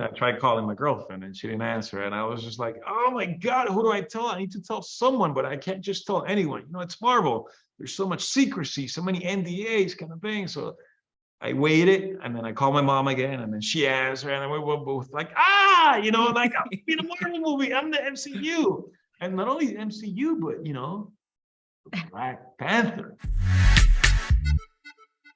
I tried calling my girlfriend and she didn't answer. And I was just like, oh my God, who do I tell? I need to tell someone, but I can't just tell anyone. It's Marvel. There's so much secrecy, so many NDAs kind of thing. So I waited and then I called my mom again and then she answered. And then we were both like, like I'm in a Marvel movie. I'm the MCU. And not only the MCU, but, Black Panther.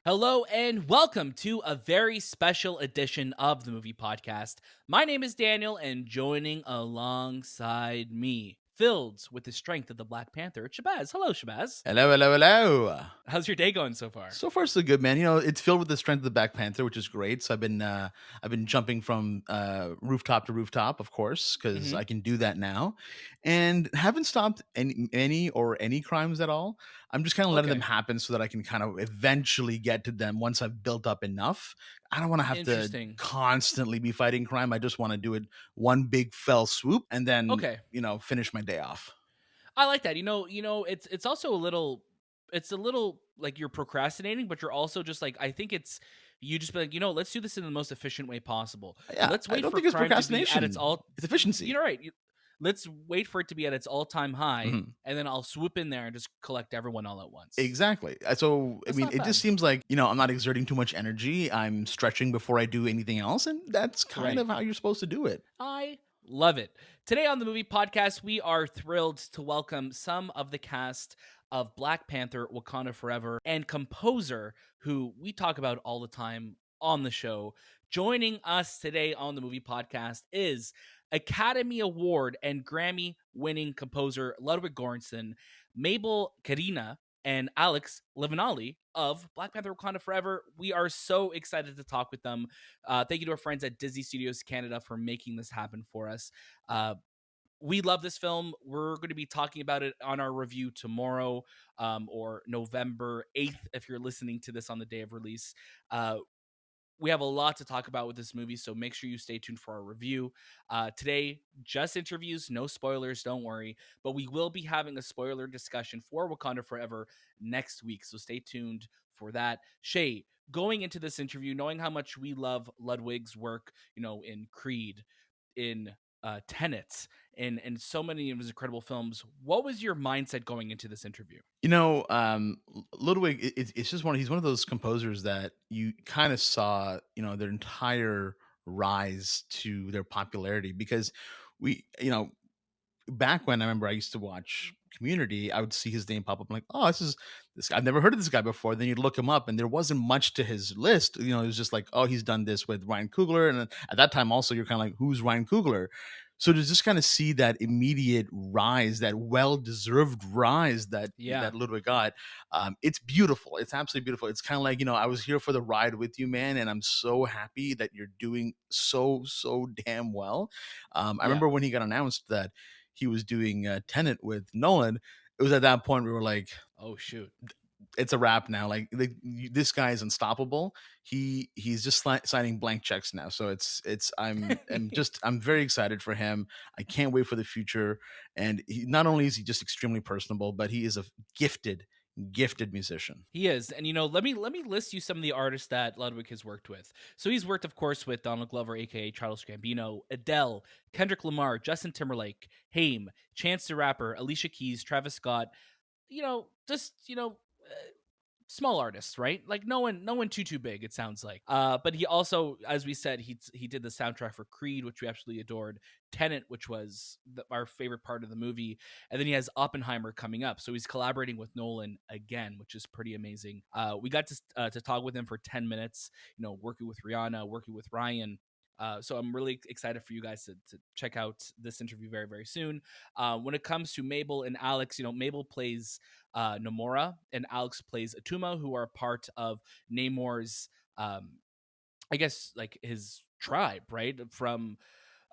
Hello and welcome to a very special edition of the Movie Podcast. My name is Daniel, and joining alongside me, filled with the strength of the Black Panther, it's Shahbaz. Hello, Shahbaz. Hello. How's your day going so far? So far, so good, man. It's filled with the strength of the Black Panther, which is great. So I've been jumping from rooftop to rooftop, of course, because I can do that now, and haven't stopped any crimes at all. I'm just kind of letting them happen so that I can kind of eventually get to them once I've built up enough. I don't want to have to constantly be fighting crime. I just want to do it one big fell swoop and then finish my day off. I like that. It's also it's a little like you're procrastinating, but you're also just like, I think it's you just be like, let's do this in the most efficient way possible. Yeah, let's wait I don't for think it's crime procrastination. to be at it's efficiency. You're right. Let's wait for it to be at its all-time high, and then I'll swoop in there and just collect everyone all at once. Exactly. So, it just seems like, I'm not exerting too much energy. I'm stretching before I do anything else, and that's kind of how you're supposed to do it. I love it. Today on the Movie Podcast, we are thrilled to welcome some of the cast of Black Panther Wakanda Forever and composer who we talk about all the time on the show. Joining us today on the Movie Podcast is Academy Award and Grammy-winning composer Ludwig Göransson, Mabel Cadena, and Alex Livinalli of Black Panther Wakanda Forever. We are so excited to talk with them. Thank you to our friends at Disney Studios Canada for making this happen for us. We love this film. We're going to be talking about it on our review tomorrow, or November 8th, if you're listening to this on the day of release. We have a lot to talk about with this movie, so make sure you stay tuned for our review. Today, just interviews, no spoilers, don't worry. But we will be having a spoiler discussion for Wakanda Forever next week, so stay tuned for that. Shay, going into this interview, knowing how much we love Ludwig's work, in Creed, in Tenet, and so many of his incredible films, what was your mindset going into this interview? Ludwig, it's just he's one of those composers that you kind of saw, their entire rise to their popularity, because back when I remember I used to watch Community, I would see his name pop up. I'm like, oh, this I've never heard of this guy before. Then you'd look him up and there wasn't much to his list. It was just like, oh, he's done this with Ryan Coogler. And at that time also, you're kind of like, who's Ryan Coogler? So to just kind of see that immediate rise, that well-deserved rise that Ludwig got, it's beautiful. It's absolutely beautiful. It's kind of like, I was here for the ride with you, man, and I'm so happy that you're doing so damn well. I remember when he got announced that he was doing Tenet with Nolan. It was at that point we were like, oh shoot, it's a wrap now. Like this guy is unstoppable. He's just signing blank checks now. So I'm very excited for him. I can't wait for the future. And not only is he just extremely personable, but he is a gifted musician. He is. And let me list you some of the artists that Ludwig has worked with. So he's worked, of course, with Donald Glover, aka Childish Gambino, Adele, Kendrick Lamar, Justin Timberlake, Haim, Chance the Rapper, Alicia Keys, Travis Scott. Small artists, right? Like no one too big, it sounds like. But he also, as we said, he did the soundtrack for Creed, which we absolutely adored, Tenet, which was our favorite part of the movie, and then he has Oppenheimer coming up. So he's collaborating with Nolan again, which is pretty amazing. We got to talk with him for 10 minutes, working with Rihanna, working with Ryan. So I'm really excited for you guys to check out this interview very, very soon. When it comes to Mabel and Alex, Mabel plays Namora and Alex plays Attuma, who are part of Namor's, I guess, like his tribe, right? From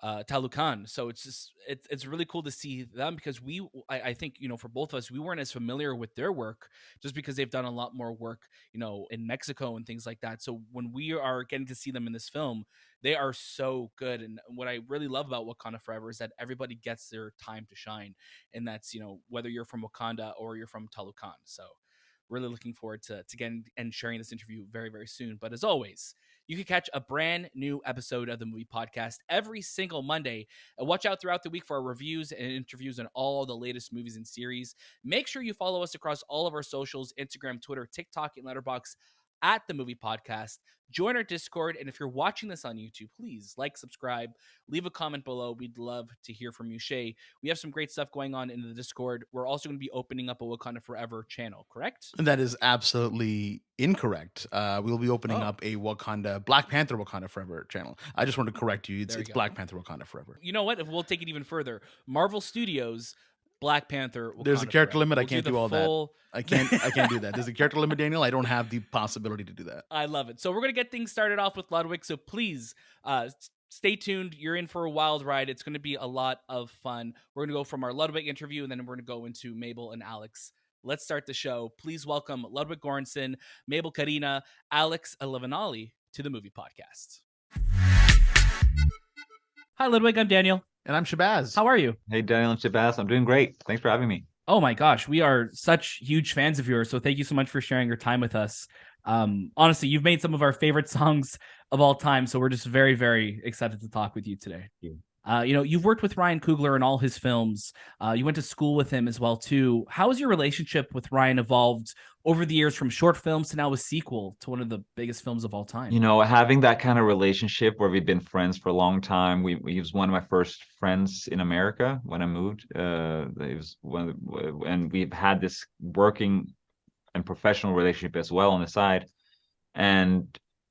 Talokan. So it's really cool to see them, because I think, for both of us, we weren't as familiar with their work just because they've done a lot more work, in Mexico and things like that. So when we are getting to see them in this film, they are so good. And what I really love about Wakanda Forever is that everybody gets their time to shine. And that's, whether you're from Wakanda or you're from Talokan. So really looking forward to getting and sharing this interview very, very soon. But as always, you can catch a brand new episode of the Movie Podcast every single Monday. And watch out throughout the week for our reviews and interviews on all the latest movies and series. Make sure you follow us across all of our socials, Instagram, Twitter, TikTok, and Letterboxd at the Movie Podcast. Join our Discord, and if you're watching this on YouTube, please like, subscribe, leave a comment below. We'd love to hear from you. Shay, we have some great stuff going on in the Discord. We're also going to be opening up a Wakanda Forever channel, correct? That is absolutely incorrect. We'll be opening up a Black Panther Wakanda Forever channel. I just wanted to correct you. It's Black Panther Wakanda Forever. You know what? If we'll take it even further, Marvel Studios Black Panther Wakanda There's a character Forever. limit. I can't do all that. I can't do that. There's a character limit, Daniel. I don't have the possibility to do that. I love it. So we're going to get things started off with Ludwig. So please stay tuned. You're in for a wild ride. It's going to be a lot of fun. We're going to go from our Ludwig interview, and then we're going to go into Mabel and Alex. Let's start the show. Please welcome Ludwig Göransson, Mabel Cadena, Alex Livinalli to the Movie Podcast. Hi, Ludwig. I'm Daniel. And I'm Shahbaz. How are you? Hey, Daniel and Shahbaz. I'm doing great. Thanks for having me. Oh my gosh, we are such huge fans of yours. So thank you so much for sharing your time with us. Honestly, you've made some of our favorite songs of all time. So we're just very, very excited to talk with you today. Thank you. You've worked with Ryan Coogler in all his films. You went to school with him as well, too. How has your relationship with Ryan evolved over the years from short films to now a sequel to one of the biggest films of all time? You know, having that kind of relationship where we've been friends for a long time. He was one of my first friends in America when I moved. And we've had this working and professional relationship as well on the side. And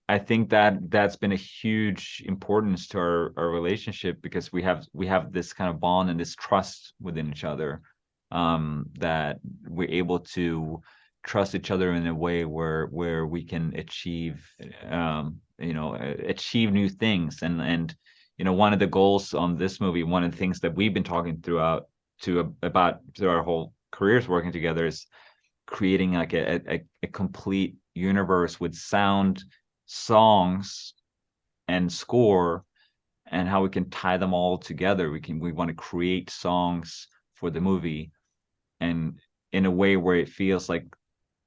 I think that's been a huge importance to our relationship, because we have this kind of bond and this trust within each other, that we're able to trust each other in a way where we can achieve new things. And one of the goals on this movie, one of the things that we've been talking through our whole careers working together, is creating like a complete universe with sound, songs, and score, and how we can tie them all together. We want to create songs for the movie, and in a way where it feels like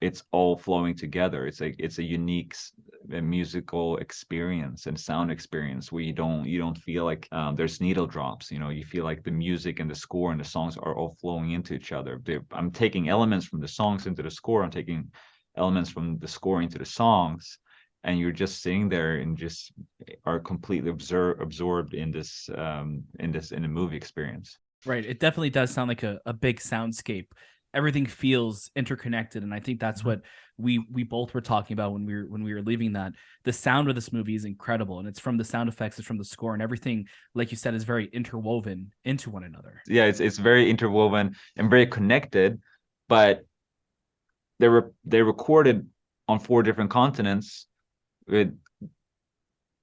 it's all flowing together. It's a unique musical experience and sound experience where you don't feel like there's needle drops. You feel like the music and the score and the songs are all flowing into each other. I'm taking elements from the songs into the score. I'm taking elements from the score into the songs. And you're just sitting there and just are completely absorbed in the movie experience. Right. It definitely does sound like a big soundscape. Everything feels interconnected, and I think that's what we both were talking about when we were leaving. That the sound of this movie is incredible, and it's from the sound effects, it's from the score, and everything, like you said, is very interwoven into one another. Yeah, it's very interwoven and very connected, but they recorded on 4 different continents with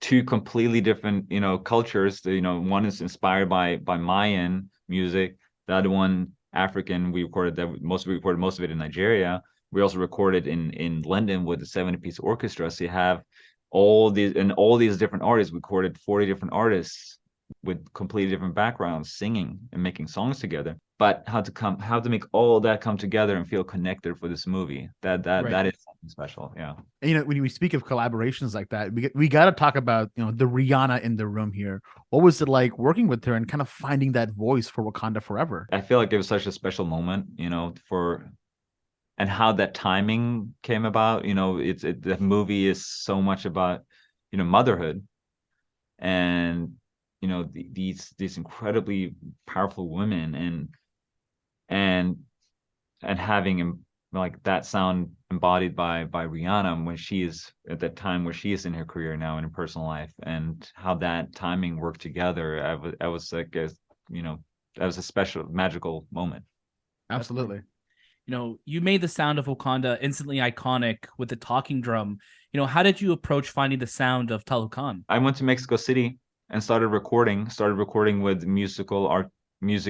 2 completely different cultures. One is inspired by Mayan music, the other one African. We recorded most of it in Nigeria. We also recorded in London with a 70-piece orchestra. So you have all these different artists. We recorded 40 different artists with completely different backgrounds singing and making songs together. But how to make all that come together and feel connected for this movie, that is something special. Yeah. And when we speak of collaborations like that, we got to talk about the Rihanna in the room here. What was it like working with her and kind of finding that voice for Wakanda Forever? I feel like it was such a special moment, and how that timing came about. The movie is so much about motherhood, and these incredibly powerful women, and having like that sound embodied by Rihanna when she is at that time where she is in her career now and in personal life, and how that timing worked together. I was like, that was a special, magical moment. Absolutely. You made the sound of Wakanda instantly iconic with the talking drum. How did you approach finding the sound of Talokan? I went to Mexico City and started recording with music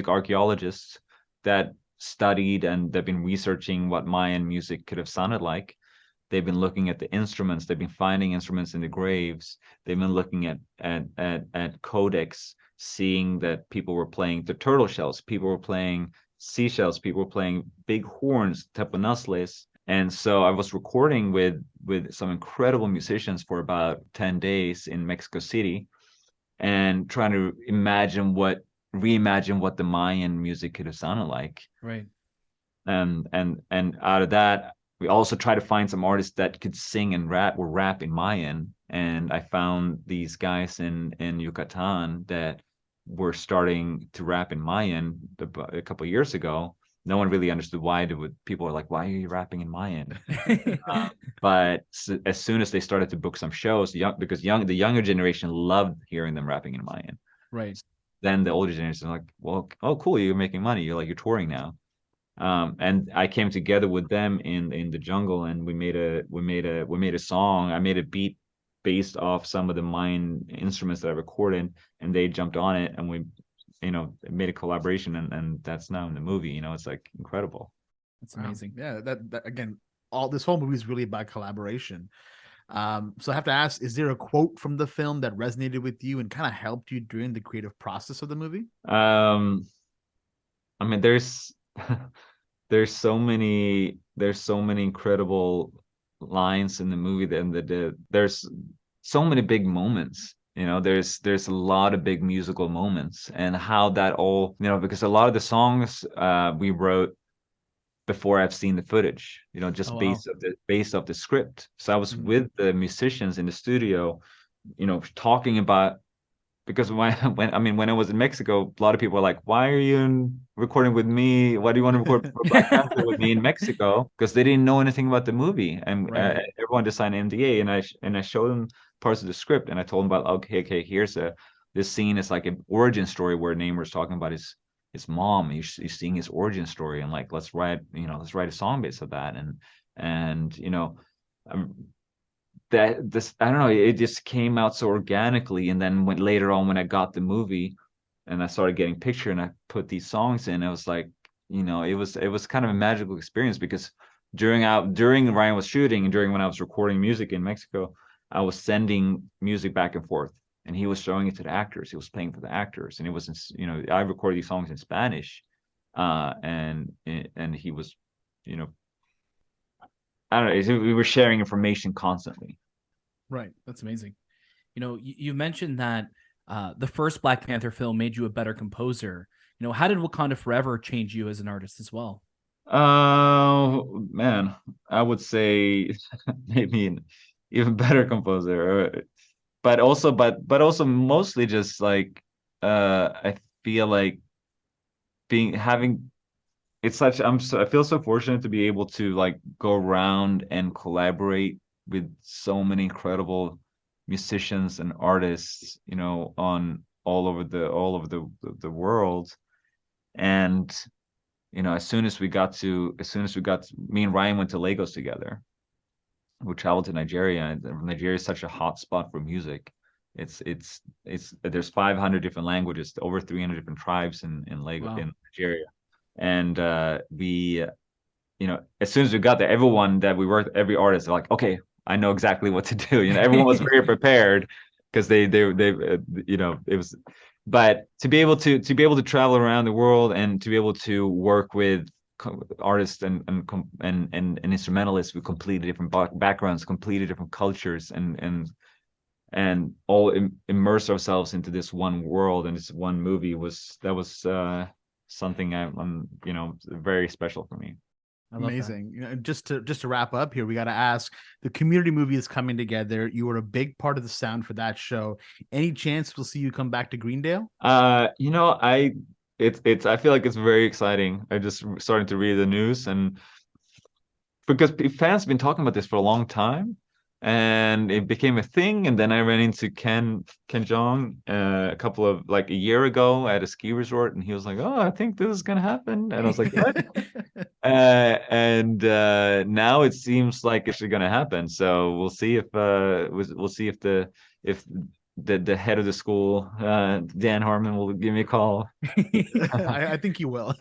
archaeologists that studied, and they've been researching what Mayan music could have sounded like. They've been looking at the instruments. They've been finding instruments in the graves. They've been looking at codex, seeing that people were playing the turtle shells, people were playing seashells, people were playing big horns, teponazles, And so I was recording with some incredible musicians for about 10 days in Mexico City, and trying to reimagine what the Mayan music could have sounded like. Right. And out of that, we also try to find some artists that could sing and rap in Mayan. And I found these guys in Yucatan that were starting to rap in Mayan a couple of years ago. No one really understood why. People are like, why are you rapping in Mayan? But as soon as they started to book some shows, the younger generation loved hearing them rapping in Mayan. Right. Then the older generation are like, well, oh, cool, you're making money. You're touring now. And I came together with them in the jungle, and we made a song. I made a beat based off some of the Mayan instruments that I recorded, and they jumped on it, and we, made a collaboration, and that's now in the movie. It's like incredible. That's amazing. Yeah, that again, this whole movie is really about collaboration. So I have to ask, is there a quote from the film that resonated with you and kind of helped you during the creative process of the movie? I mean, there's so many incredible lines in the movie, and there's so many big moments. There's a lot of big musical moments, and how that all, because a lot of the songs we wrote before I've seen the footage, just based off the script. So I was with the musicians in the studio, talking about, because when I was in Mexico, a lot of people were like, why are you recording with me? Why do you want to record for Black Panther with me in Mexico? Because they didn't know anything about the movie, and everyone just signed an NDA, and I showed them parts of the script, and I told them about, okay, here's this scene is like an origin story where Namor's talking about his mom. He's seeing his origin story, and like, let's write a song based of that, and that this, I don't know, it just came out so organically. And then later on, when I got the movie and I started getting picture and I put these songs in, it was like, it was kind of a magical experience, because during Ryan was shooting, and during when I was recording music in Mexico, I was sending music back and forth, and he was showing it to the actors. He was playing for the actors, and it was, I recorded these songs in Spanish, and he was, I don't know, we were sharing information constantly. Right. That's amazing. You mentioned that the first Black Panther film made you a better composer. How did Wakanda Forever change you as an artist as well? Oh, man, I would say maybe an even better composer, but also mostly just like, I feel like I feel so fortunate to be able to like go around and collaborate with so many incredible musicians and artists, on all over the world. And as soon as we got me and Ryan went to Lagos together. We traveled to Nigeria, and Nigeria is such a hot spot for music. It's there's 500 different languages, over 300 different tribes in Lagos. Wow. In Nigeria. And we, as soon as we got there, everyone that we worked, every artist, they're like, okay, I know exactly what to do. Everyone was very prepared, because they it was. But to be able to travel around the world, and to be able to work with artists and instrumentalists with completely different backgrounds, completely different cultures, and all immerse ourselves into this one world and this one movie was something I'm very special for me. Amazing. Just to wrap up here, we got to ask, the Community movie is coming together. You were a big part of the sound for that show. Any chance we'll see you come back to Greendale? I feel like it's very exciting. I just started to read the news, and because fans have been talking about this for a long time, and it became a thing. And then I ran into Ken Jeong a year ago at a ski resort, and he was like, "Oh, I think this is gonna happen," and I was like, "What?" Now it seems like it's gonna happen. So we'll see if the head of the school, Dan Harmon, will give me a call. I think he will.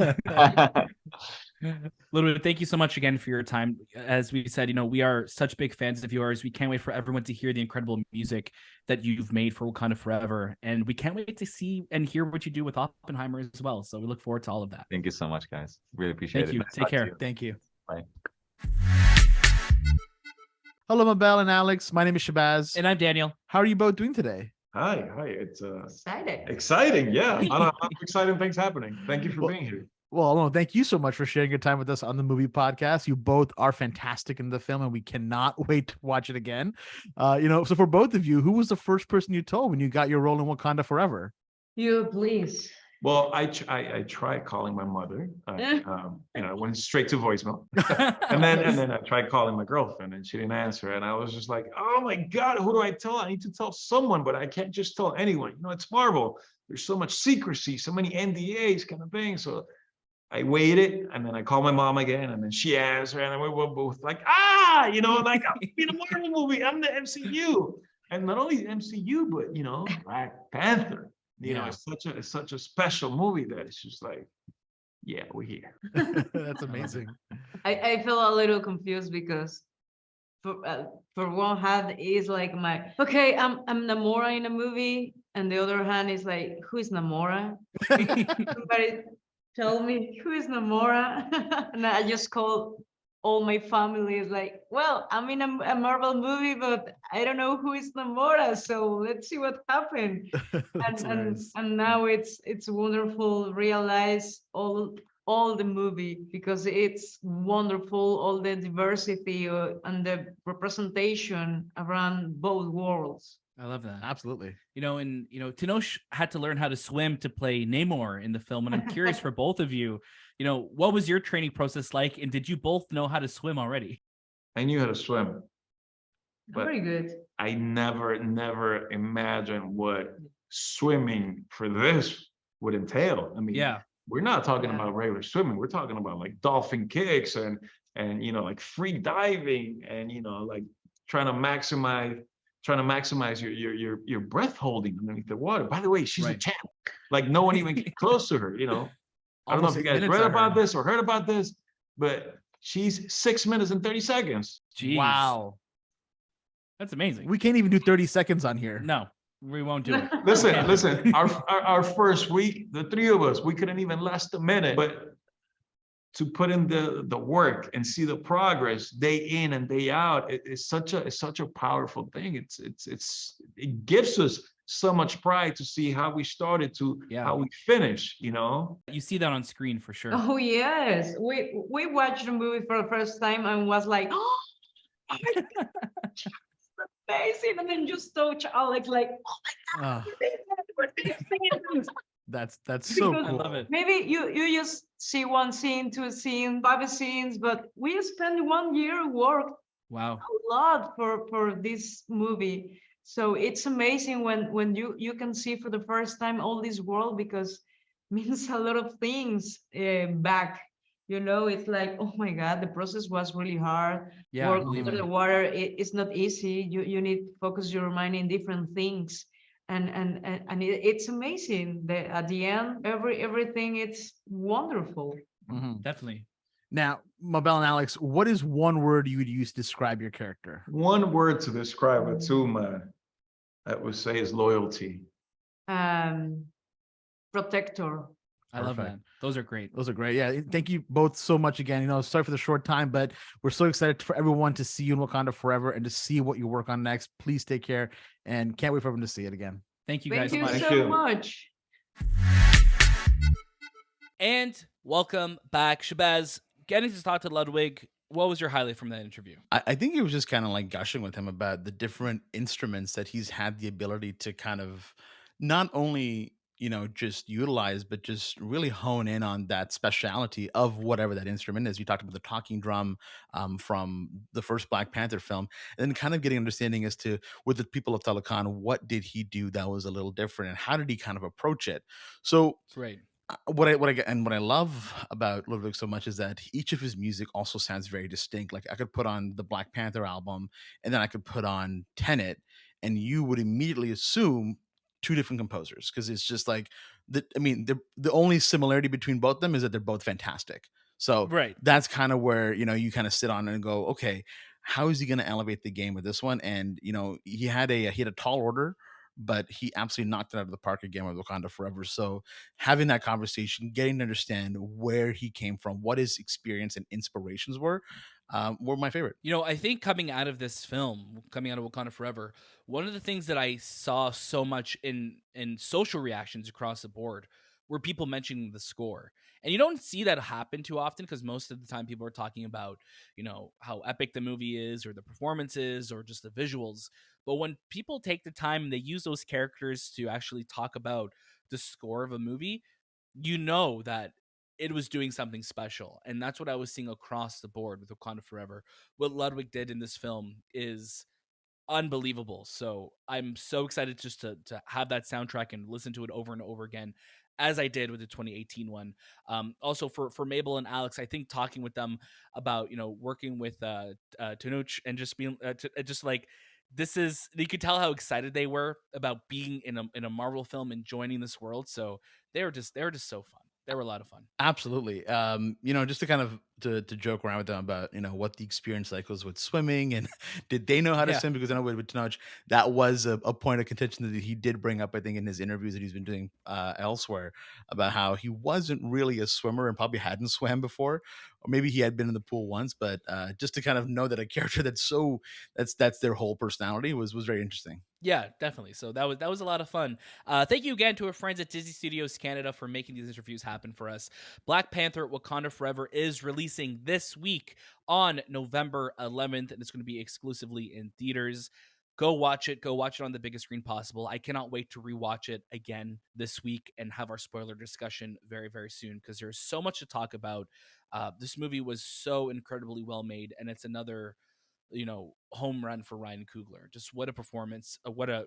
Ludwig, thank you so much again for your time. As we said, we are such big fans of yours. We can't wait for everyone to hear the incredible music that you've made for Wakanda Forever, and we can't wait to see and hear what you do with Oppenheimer as well. So we look forward to all of that. Thank you so much, guys. Really appreciate it. Thank you. Take care. Thank you. Bye. Hello, Mabel and Alex. My name is Shahbaz. And I'm Daniel. How are you both doing today? Hi. It's Excited. exciting. Yeah, a lot of exciting things happening. Thank you for being here. Well, no, thank you so much for sharing your time with us on the movie podcast. You both are fantastic in the film, and we cannot wait to watch it again. So for both of you, who was the first person you told when you got your role in Wakanda Forever? You please. Well, I tried calling my mother. I went straight to voicemail, and then I tried calling my girlfriend, and she didn't answer. And I was just like, oh my God, who do I tell? I need to tell someone, but I can't just tell anyone. It's Marvel. There's so much secrecy, so many NDAs, kind of thing. So I waited, and then I called my mom again, and then she answered, and then we were both like, I'm in a Marvel movie. I'm the MCU, and not only the MCU, but Black Panther. It's such a special movie that it's just like, yeah, we're here. That's amazing. I feel a little confused because for one hand is like I'm Namora in a movie, and the other hand is like, who is Namora? Somebody tell me who is Namora. And I just call all my family is like, well, I'm in a Marvel movie, but I don't know who is Namora, so let's see what happened. and now it's wonderful realize all the movie, because it's wonderful, all the diversity and the representation around both worlds. I love that. Absolutely. Tenoch had to learn how to swim to play Namor in the film, and I'm curious for both of you, what was your training process like, and did you both know how to swim already? I knew how to swim, but very good. I never imagined what swimming for this would entail. I mean, yeah, we're not talking about regular swimming. We're talking about like dolphin kicks and like free diving and like trying to maximize your breath holding underneath the water. By the way, she's a champ. Like no one even came close to her. I don't know if you guys read about this or heard about this, but she's 6 minutes and 30 seconds. Jeez. Wow. That's amazing. We can't even do 30 seconds on here. No, we won't do it. Listen, our first week, the three of us, we couldn't even last a minute, but to put in the work and see the progress day in and day out, it's such a powerful thing. It gives us so much pride to see how we started to how we finish. You see that on screen for sure. Oh yes, we watched the movie for the first time and was like, oh my God, amazing, and then just touch Alex like, oh my God, that's so cool. I love it. Maybe you just see one scene, two scenes, 5 scenes, but we spent 1 year work a lot for this movie. So it's amazing when you can see for the first time all this world, because it means a lot of things back. It's like, oh my God, the process was really hard. Work under the water, it's not easy. You need to focus your mind in different things. And it's amazing that at the end, everything it's wonderful. Mm-hmm. Definitely. Now, Mabel and Alex, what is one word you would use to describe your character? One word to describe Attuma, I would say, is loyalty. Protector. I love that. Those are great. Yeah. Thank you both so much again. Sorry for the short time, but we're so excited for everyone to see you in Wakanda Forever and to see what you work on next. Please take care and can't wait for everyone to see it again. Thank you guys so much. Thank you so much. And welcome back, Shahbaz. Getting to talk to Ludwig, what was your highlight from that interview? I think he was just kind of like gushing with him about the different instruments that he's had the ability to kind of not only just utilize, but just really hone in on that speciality of whatever that instrument is. You talked about the talking drum from the first Black Panther film, and then kind of getting understanding as to, with the people of Talokan, what did he do that was a little different, and how did he kind of approach it? So right. What I love about Ludwig so much is that each of his music also sounds very distinct. Like I could put on the Black Panther album, and then I could put on Tenet, and you would immediately assume two different composers, because it's just like the only similarity between both of them is that they're both fantastic. So that's kind of where you kind of sit on and go, okay, how is he going to elevate the game with this one? And he had a tall order, but he absolutely knocked it out of the park again with Wakanda Forever. So having that conversation, getting to understand where he came from, what his experience and inspirations were, were my favorite. You know, I think coming out of this film, coming out of Wakanda Forever, one of the things that I saw so much in social reactions across the board were people mentioning the score. And you don't see that happen too often because most of the time people are talking about, you know, how epic the movie is or the performances or just the visuals. But when people take the time and they use those characters to actually talk about the score of a movie, you know that it was doing something special. And that's what I was seeing across the board with Wakanda Forever. What Ludwig did in this film is unbelievable. So I'm so excited just to have that soundtrack and listen to it over and over again, as I did with the 2018 one. Also for Mabel and Alex, I think talking with them about, you know, working with Tanuch and just being just like, this is, you could tell how excited they were about being in a Marvel film and joining this world. So they were just so fun. They were a lot of fun. Absolutely. You know, just to kind of to joke around with them about, you know, what the experience like was with swimming and did they know how to Yeah. swim? Because I know with Tanoch, that was a point of contention that he did bring up, I think, in his interviews that he's been doing elsewhere about how he wasn't really a swimmer and probably hadn't swam before, or maybe he had been in the pool once, but just to kind of know that a character that's their whole personality was very interesting. Yeah, definitely. So that was a lot of fun. Thank you again to our friends at Disney Studios Canada for making these interviews happen for us. Black Panther Wakanda Forever is releasing this week on November 11th, and it's going to be exclusively in theaters. Go watch it. Go watch it on the biggest screen possible. I cannot wait to rewatch it again this week and have our spoiler discussion very, very soon because there's so much to talk about. This movie was so incredibly well made, and it's another, you know, home run for Ryan Coogler. Just what a performance, what a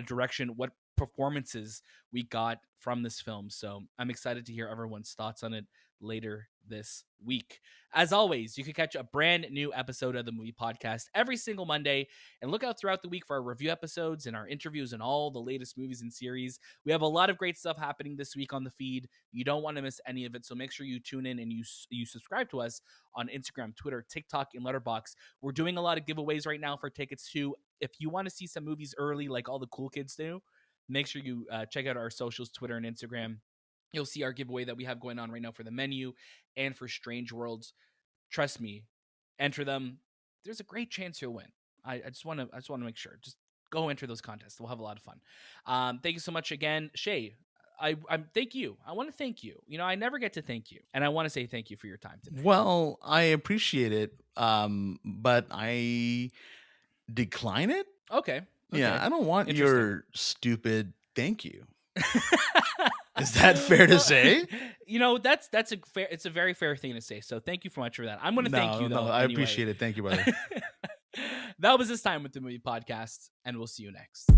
direction, what performances we got from this film. So I'm excited to hear everyone's thoughts on it later this week. As always, you can catch a brand new episode of the Movie Podcast every single Monday, and look out throughout the week for our review episodes and our interviews and all the latest movies and series. We have a lot of great stuff happening this week on the feed. You don't want to miss any of it, so make sure you tune in and you subscribe to us on Instagram, Twitter, TikTok, and Letterboxd. We're doing a lot of giveaways right now for tickets too. If you want to see some movies early like all the cool kids do, make sure you check out our socials, Twitter and Instagram. You'll see our giveaway that we have going on right now for The Menu and for Strange Worlds. Trust me, enter them. There's a great chance you'll win. I just want to make sure. Just go enter those contests. We'll have a lot of fun. Thank you so much again, Shay. I thank you. I want to thank you. You know, I never get to thank you, and I want to say thank you for your time today. Well, I appreciate it, but I decline it. Okay. Yeah, I don't want Interesting. your stupid thank you. Is that fair to say? You know, that's a fair. It's a very fair thing to say. So thank you so much for that. I'm going to thank you though. No, I anyway. appreciate it. Thank you, brother. That was This Time with the Movie Podcast, and we'll see you next.